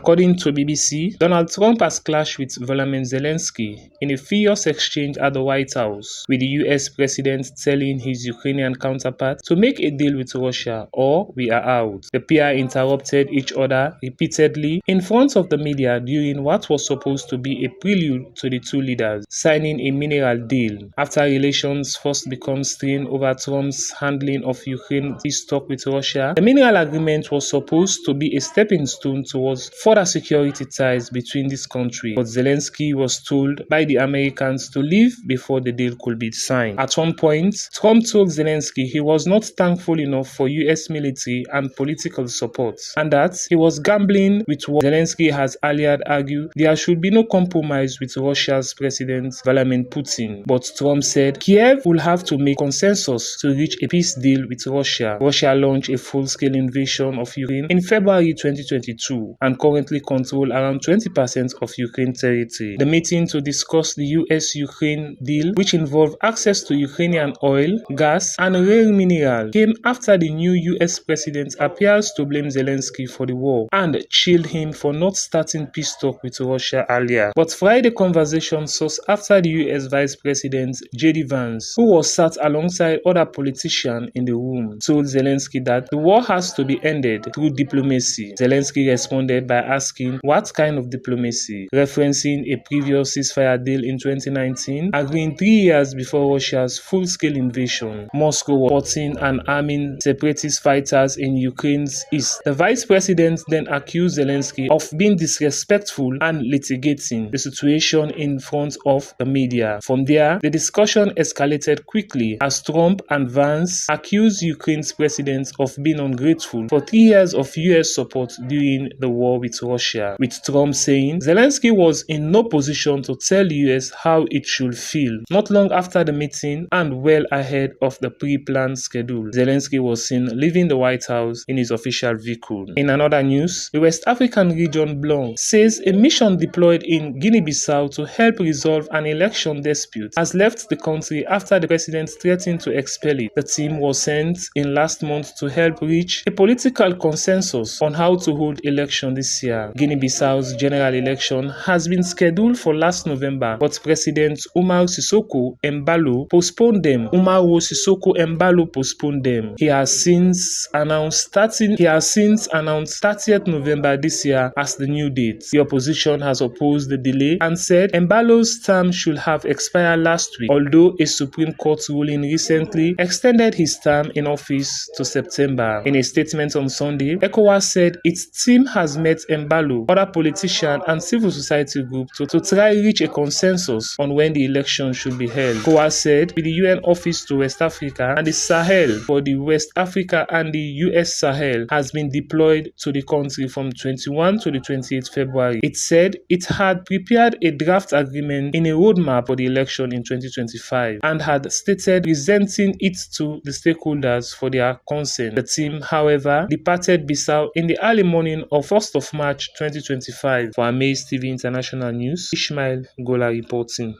According to BBC, Donald Trump has clashed with Volodymyr Zelensky in a furious exchange at the White House, with the US president telling his Ukrainian counterpart to make a deal with Russia or we are out. The pair interrupted each other repeatedly in front of the media during what was supposed to be a prelude to the two leaders signing a mineral deal. After relations first became strained over Trump's handling of Ukraine's peace talk with Russia, the mineral agreement was supposed to be a stepping stone towards further security ties between these countries, but Zelensky was told by the Americans to leave before the deal could be signed. At one point, Trump told Zelensky he was not thankful enough for US military and political support, and that he was gambling with what Zelensky has earlier argued there should be no compromise with Russia's President Vladimir Putin. But Trump said Kiev will have to make consensus to reach a peace deal with Russia. Russia launched a full-scale invasion of Ukraine in February 2022 and currently control around 20% of Ukraine territory. The meeting to discuss the US-Ukraine deal, which involved access to Ukrainian oil, gas, and rare mineral, came after the new US president appears to blame Zelensky for the war and chilled him for not starting peace talk with Russia earlier. But Friday conversation source after the US Vice President J.D. Vance, who was sat alongside other politicians in the room, told Zelensky that the war has to be ended through diplomacy. Zelensky responded by asking what kind of diplomacy, referencing a previous ceasefire deal in 2019, agreeing 3 years before Russia's full-scale invasion. Moscow was supporting and arming separatist fighters in Ukraine's east. The vice president then accused Zelensky of being disrespectful and litigating the situation in front of the media. From there, the discussion escalated quickly as Trump and Vance accused Ukraine's president of being ungrateful for 3 years of US support during the war with Russia, with Trump saying Zelensky was in no position to tell the US how it should feel. Not long after the meeting and well ahead of the pre-planned schedule, Zelensky was seen leaving the White House in his official vehicle. In another news, the West African region Blanc says a mission deployed in Guinea-Bissau to help resolve an election dispute has left the country after the president threatened to expel it. The team was sent in last month to help reach a political consensus on how to hold election this year. Guinea-Bissau's general election has been scheduled for last November, but President Umaro Sissoco Embalo postponed them. He has since announced 30th November this year as the new date. The opposition has opposed the delay and said Embalo's term should have expired last week, although a Supreme Court ruling recently extended his term in office to September. In a statement on Sunday, ECOWAS said its team has met Embalo, other politicians and civil society groups to try reach a consensus on when the election should be held. ECOWAS said with the UN Office to West Africa and the Sahel for the West Africa and the US Sahel has been deployed to the country from 21 to the 28th February. It said it had prepared a draft agreement in a roadmap for the election in 2025 and had stated presenting it to the stakeholders for their consent. The team, however, departed Bissau in the early morning of 1st of March 2025. For Amaze TV International News, Ishmael Gola reporting.